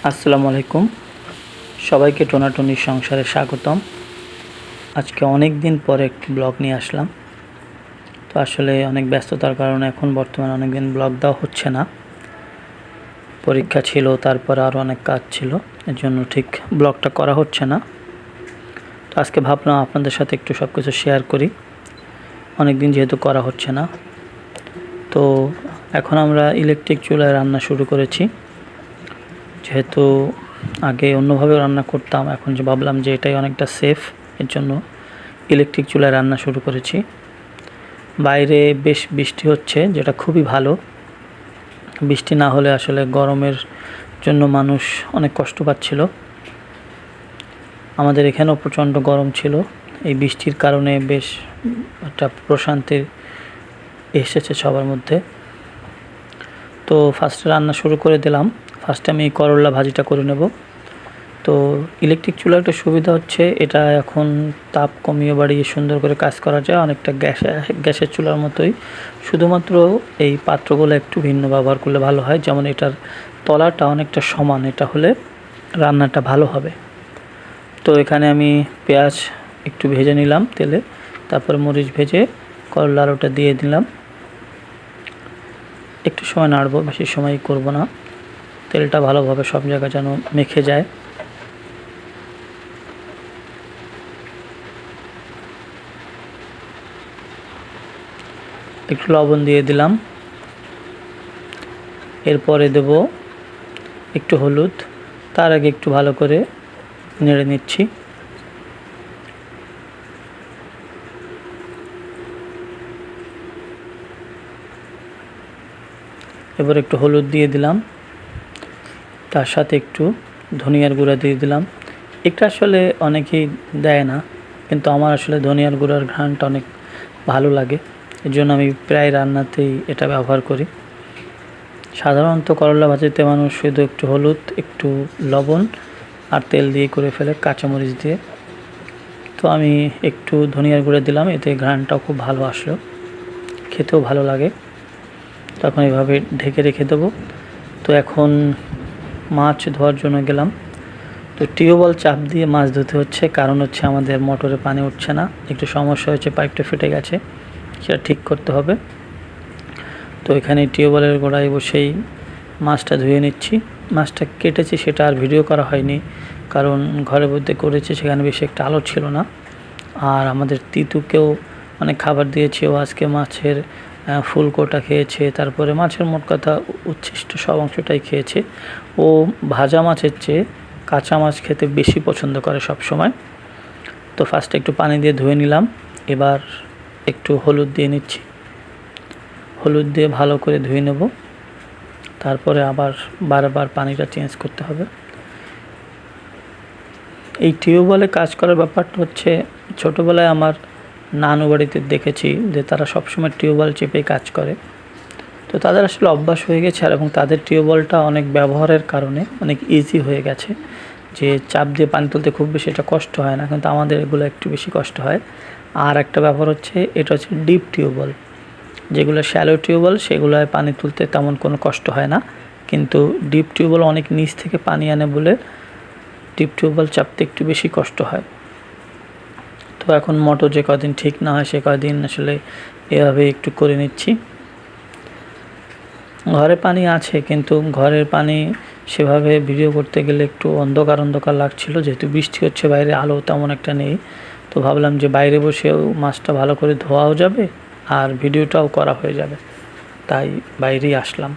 আসসালামু আলাইকুম। সবাইকে টোনাটুনির সংসারে স্বাগতম। আজকে অনেক দিন পরে একটি ব্লগ নিয়ে আসলাম। তো আসলে অনেক ব্যস্ততার কারণে এখন বর্তমানে অনেক দিন ব্লগ দেওয়া হচ্ছে না। পরীক্ষা ছিল, তারপরে আরও অনেক কাজ ছিল, এর জন্য ঠিক ব্লগটা করা হচ্ছে না। তো আজকে ভাবলাম আপনাদের সাথে একটু সব কিছু শেয়ার করি, অনেক দিন যেহেতু করা হচ্ছে না। তো এখন আমরা ইলেকট্রিক চুলায় রান্না শুরু করেছি। যেহেতু আগে অন্যভাবে রান্না করতাম, এখন যে ভাবলাম যে এটাই অনেকটা সেফ, এর জন্য ইলেকট্রিক চুলায় রান্না শুরু করেছি। বাইরে বেশ বৃষ্টি হচ্ছে, যেটা খুবই ভালো। বৃষ্টি না হলে আসলে গরমের জন্য মানুষ অনেক কষ্ট পাচ্ছিল। আমাদের এখানেও প্রচণ্ড গরম ছিল। এই বৃষ্টির কারণে বেশ একটা প্রশান্তি এসেছে সবার মধ্যে। তো ফার্স্টে রান্না শুরু করে দিলাম। ফার্স্টে আমি করলা ভাজিটা করে নেব। তো ইলেকট্রিক চুলার একটা সুবিধা হচ্ছে, এটা এখন তাপ কমিয়ে বাড়িয়ে সুন্দর করে কাজ করা যায়, অনেকটা গ্যাসের চুলার মতোই। শুধুমাত্র এই পাত্রগুলো একটু ভিন্ন ব্যবহার করলে ভালো হয়, যেমন এটার তলাটা অনেকটা সমান, এটা হলে রান্নাটা ভালো হবে। তো এখানে আমি পেঁয়াজ একটু ভেজে নিলাম তেলে, তারপর মরিচ ভেজে করলা আলুটা দিয়ে দিলাম। একটু সময় নাড়বো, বেশি সময় করব না। তেলটা ভালোভাবে সব জায়গায় যেন মেখে যায়। একটু লবণ দিয়ে দিলাম। এরপরে দেব একটু হলুদ। তার আগে একটু ভালো করে নেড়ে নিচ্ছি। এবার একটু হলুদ দিয়ে দিলাম, তার সাথে একটু ধনিয়ার গুঁড়া দিয়ে দিলাম। এটা আসলে অনেকেই দেয় না, কিন্তু আমার আসলে ধনিয়ার গুঁড়ার ঘ্রাণটা অনেক ভালো লাগে, এর জন্য আমি প্রায় রান্নাতেই এটা ব্যবহার করি। সাধারণত করলা ভাজিতে মানুষ শুধু একটু হলুদ, একটু লবণ আর তেল দিয়ে করে ফেলে, কাঁচামরিচ দিয়ে। তো আমি একটু ধনিয়ার গুঁড়া দিলাম, এতে ঘ্রাণটাও খুব ভালো আসলো, খেতেও ভালো লাগে। তখন এভাবে ঢেকে রেখে দেবো। তো এখন মাছ ধোয়ার জন্য গেলাম। তো টিউবওয়েল চাপ দিয়ে মাছ ধুতে হচ্ছে, কারণ হচ্ছে আমাদের মোটরে পানি উঠছে না, একটু সমস্যা হয়েছে, পাইপটা ফেটে গেছে, সেটা ঠিক করতে হবে। তো এখানে টিউবওয়েলের গোড়ায় বসেই মাছটা ধুয়ে নিচ্ছি। মাছটা কেটেছি সেটা আর ভিডিও করা হয়নি, কারণ ঘরের মধ্যে করেছি, সেখানে বেশি একটা আলো ছিল না। আর আমাদের তিতুকেও অনেক খাবার দিয়েছি, ও আজকে মাছের ফুলকোটা খেয়েছে, তারপরে মাছের মোট কথা উচ্ছিষ্ট সব অংশটাই খেয়েছে। ও ভাজা মাছের চেয়ে কাঁচা মাছ খেতে বেশি পছন্দ করে সব সময়। তো ফার্স্টে একটু পানি দিয়ে ধুয়ে নিলাম, এবার একটু হলুদ দিয়ে নিচ্ছি। হলুদ দিয়ে ভালো করে ধুয়ে নেব, তারপরে আবার বারবার পানিটা চেঞ্জ করতে হবে। এই টিউবওয়েলে কাজ করার ব্যাপারটা হচ্ছে, ছোটোবেলায় আমার নানু বাড়িতে দেখেছি যে তারা সবসময় টিউবওয়েল চেপেই কাজ করে। তো তাদের আসলে অভ্যাস হয়ে গেছে, আর এবং তাদের টিউবওয়েলটা অনেক ব্যবহারের কারণে অনেক ইজি হয়ে গেছে, যে চাপ দিয়ে পানি তুলতে খুব বেশি এটা কষ্ট হয় না, কিন্তু আমাদের এগুলো একটু বেশি কষ্ট হয়। আর একটা ব্যাপার হচ্ছে, এটা হচ্ছে ডিপ টিউবওয়েল। যেগুলো শ্যালো টিউবওয়েল সেগুলোয় পানি তুলতে তেমন কোনো কষ্ট হয় না, কিন্তু ডিপ টিউবওয়েল অনেক নিচ থেকে পানি আনে বলে ডিপ টিউবওয়েল চাপতে একটু বেশি কষ্ট হয়। তো এখন মোটর যে কদিন ঠিক না হয় সে কদিন আসলে এভাবে একটু করে নিচ্ছি। ঘরে পানি আছে, কিন্তু ঘরের পানি সেভাবে ভিডিও করতে গেলে একটু অন্ধকার অন্ধকার লাগছিল, যেহেতু বৃষ্টি হচ্ছে, বাইরে আলো তেমন একটা নেই। তো ভাবলাম যে বাইরে বসেও মাছটা ভালো করে ধোয়াও যাবে আর ভিডিওটাও করা হয়ে যাবে, তাই বাইরেই আসলাম।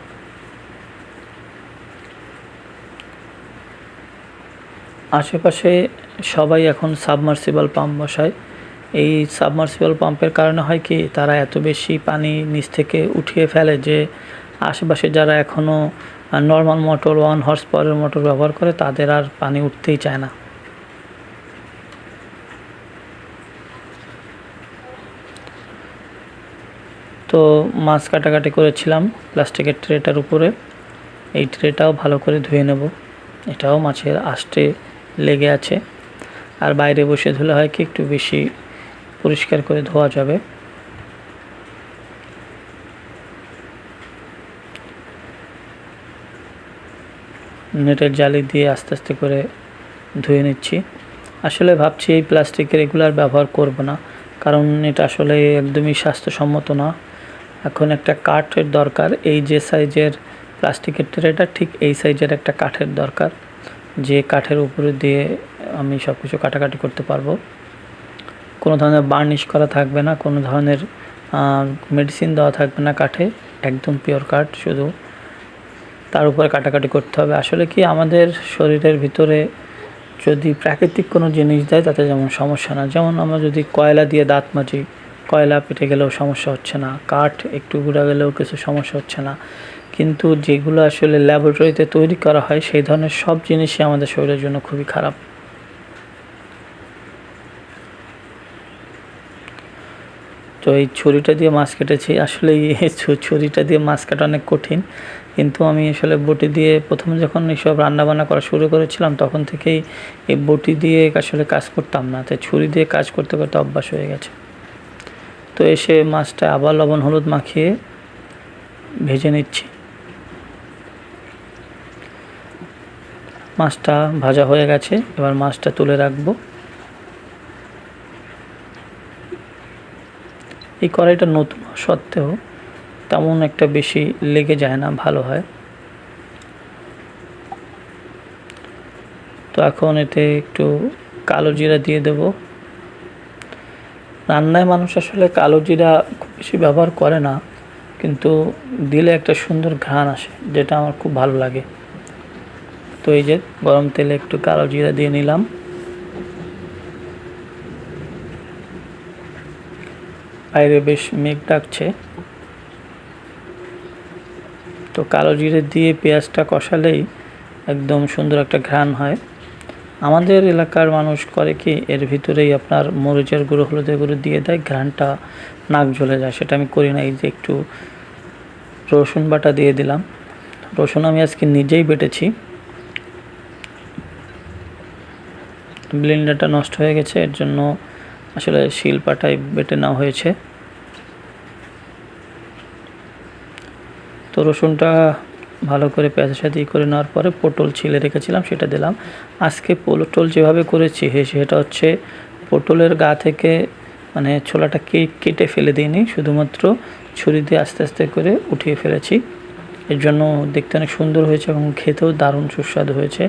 আশেপাশে সবাই এখন সাবমার্সিবল পাম্প বসায়। এই সাবমার্সিবল পাম্পের কারণে হয় কি, তারা এত বেশি পানি নিচ থেকে উঠিয়ে ফেলে যে আশেপাশে যারা এখনও নর্মাল মোটর 1 হর্স পাওয়ারের মোটর ব্যবহার করে, তাদের আর পানি উঠতেই চায় না। তো মাছ কাটাকাটি করেছিলাম প্লাস্টিকের ট্রেটার উপরে, এই ট্রেটাও ভালো করে ধুয়ে নেব, এটাও মাছের আষ্টে লেগে আছে। আর বাইরে বসে ধুলে হয় কি, একটু বেশি পরিষ্কার করে ধোয়া যাবে। নেটের জালি দিয়ে আস্তে আস্তে করে ধুয়ে নিচ্ছি। আসলে ভাবছি এই প্লাস্টিকের এগুলো আর ব্যবহার করব না, কারণ এটা আসলে একদমই স্বাস্থ্যসম্মত না। এখন একটা কাঠের দরকার, এই যে সাইজের প্লাস্টিকের ট্রেটা ঠিক এই সাইজের একটা কাঠের দরকার, যে কাঠের উপরে দিয়ে আমি সব কিছু কাটাকাটি করতে পারবো। কোনো ধরনের বার্নিশ করা থাকবে না, কোনো ধরনের মেডিসিন দেওয়া থাকবে না কাঠে, একদম পিওর কাঠ, শুধু তার উপরে কাটাকাটি করতে হবে। আসলে কি আমাদের শরীরের ভিতরে যদি প্রাকৃতিক কোনো জিনিস দেয় তাতে যেমন সমস্যা না, যেমন আমরা যদি কয়লা দিয়ে দাঁত মাজি, কয়লা পেটে গেলেও সমস্যা হচ্ছে না, কাঠ একটু গুঁড়া গেলেও কিছু সমস্যা হচ্ছে না। কিন্তু যেগুলো আসলে ল্যাবরেটরিতে তৈরি করা হয় সেই ধরনের সব জিনিসই আমাদের শরীরের জন্য খুবই খারাপ। তো এই ছুরিটা দিয়ে মাছ কেটেছি। আসলে এই ছুরিটা দিয়ে মাছ কাটা অনেক কঠিন, কিন্তু আমি আসলে বটি দিয়ে প্রথমে যখন এইসব রান্নাবান্না করা শুরু করেছিলাম তখন থেকেই এই বটি দিয়ে আসলে কাজ করতাম না, তাই ছুরি দিয়ে কাজ করতে করতে অভ্যাস হয়ে গেছে। তো এসে মাছটা আবার লবণ হলুদ মাখিয়ে ভেজে নিচ্ছি। মাছটা ভাজা হয়ে গেছে, এবার মাছটা তুলে রাখবো। এই কড়াইটা নতুন সত্ত্বেও তেমন একটা বেশি লেগে যায় না, ভালো হয়। তো এখন এতে একটু কালো জিরা দিয়ে দেব। রান্নায় মানুষ আসলে কালো জিরা খুব বেশি ব্যবহার করে না, কিন্তু দিলে একটা সুন্দর ঘ্রাণ আসে, যেটা আমার খুব ভালো লাগে। তো এই যে গরম তেলে একটু কালো জিরা দিয়ে নিলাম। বাইরে বেশ মেঘ ডাকছে, তো কালো জিরে দিয়ে পেঁয়াজটা কষালেই একদম সুন্দর একটা ঘ্রাণ হয়। আমাদের এলাকার মানুষ করে কি, এর ভিতরেই আপনার মরিচের গুঁড়ো হলুদের গুঁড়ো দিয়ে দেয়, ঘ্রাণটা নাক জ্বলে যায়, সেটা আমি করি না। এই যে একটু রসুন বাটা দিয়ে দিলাম। রসুন আমি আজকে নিজেই বেটেছি, ব্লেন্ডারটা নষ্ট হয়ে গেছে, এর জন্য আসলে শিলপাটায় বেটে নেওয়া হয়েছে। তো রসুনটা ভালো করে পেঁয়াজের সাথে করে নেওয়ার পরে পটল ছিলে রেখেছিলাম সেটা দিলাম। আজকে পটল যেভাবে করেছি সেটা হচ্ছে পটলের গা থেকে মানে ছোলাটা কেটে ফেলে দিইনি, শুধুমাত্র ছুরি দিয়ে আস্তে আস্তে করে উঠিয়ে ফেলেছি। এর জন্য দেখতে অনেক সুন্দর হয়েছে এবং খেতেও দারুণ সুস্বাদু হয়েছে,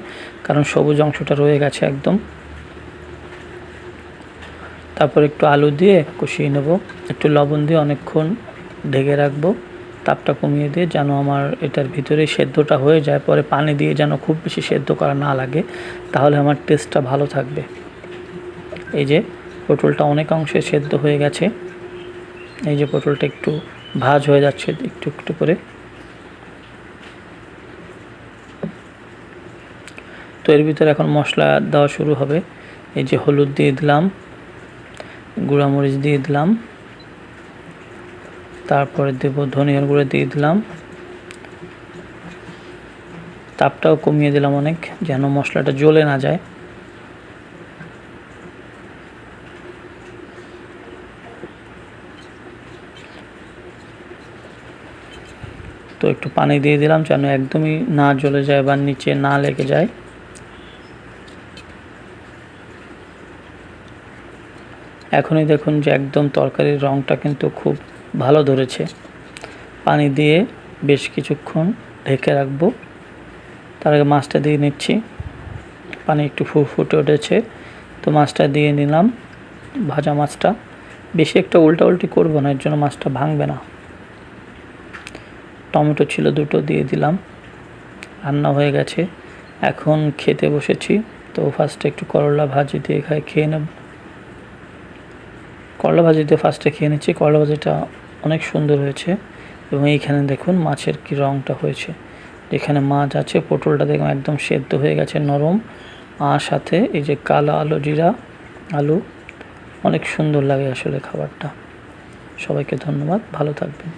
কারণ সবুজ অংশটা রয়ে গেছে একদম। তারপর একটু আলু দিয়ে কষিয়ে নেব, একটু লবণ দিয়ে অনেকক্ষণ ঢেকে রাখবো, তাপটা কমিয়ে দিয়ে, যেন আমার এটার ভিতরে সেদ্ধটা হয়ে যায়। পরে পানি দিয়ে যেন খুব বেশি সেদ্ধ করা না লাগে, তাহলে আমার টেস্টটা ভালো থাকবে। এই যে পটলটা অনেক অংশে সেদ্ধ হয়ে গেছে, এই যে পটলটা একটু ভাজ হয়ে যাচ্ছে একটু একটু করে। তো এর ভিতরে এখন মশলা দেওয়া শুরু হবে। এই যে হলুদ দিয়ে দিলাম, গুঁড়ামরিচ দিয়ে দিলাম, তারপরে দেব ধনিয়ার গুঁড়ো দিয়ে দিলাম। তাপটাও কমিয়ে দিলাম অনেক, যেন মশলাটা জ্বলে না যায়। তো একটু পানি দিয়ে দিলাম যেন একদমই না জ্বলে যায় বা নিচে না লেগে যায়। এখনই দেখুন যে একদম তরকারির রঙটা কিন্তু খুব ভালো ধরেছে। পানি দিয়ে বেশ কিছুক্ষণ ঢেকে রাখবো। তার আগে মাছটা দিয়ে নিচ্ছি, পানি একটু ফুটে উঠেছে, তো মাছটা দিয়ে নিলাম, ভাজা মাছটা। বেশি একটা উল্টাউল্টি করবো না, এর জন্য মাছটা ভাঙবে না। টমেটো ছিল দুটো, দিয়ে দিলাম। রান্না হয়ে গেছে, এখন খেতে বসেছি। তো ফার্স্টে একটু করলা ভাজি দিয়ে খেয়ে নেব। করলা ভাজি দিয়ে ফার্স্টে খেয়ে নিচ্ছি। করলা ভাজিটা অনেক সুন্দর হয়েছে, এবং এইখানে দেখুন মাছের কি রঙটা হয়েছে। যেখানে মাছ আছে, পটলটা দেখুন একদম সেদ্ধ হয়ে গেছে, নরম। আর সাথে এই যে কালো আলু, জিরা আলু, অনেক সুন্দর লাগে আসলে খাবারটা। সবাইকে ধন্যবাদ, ভালো থাকবেন।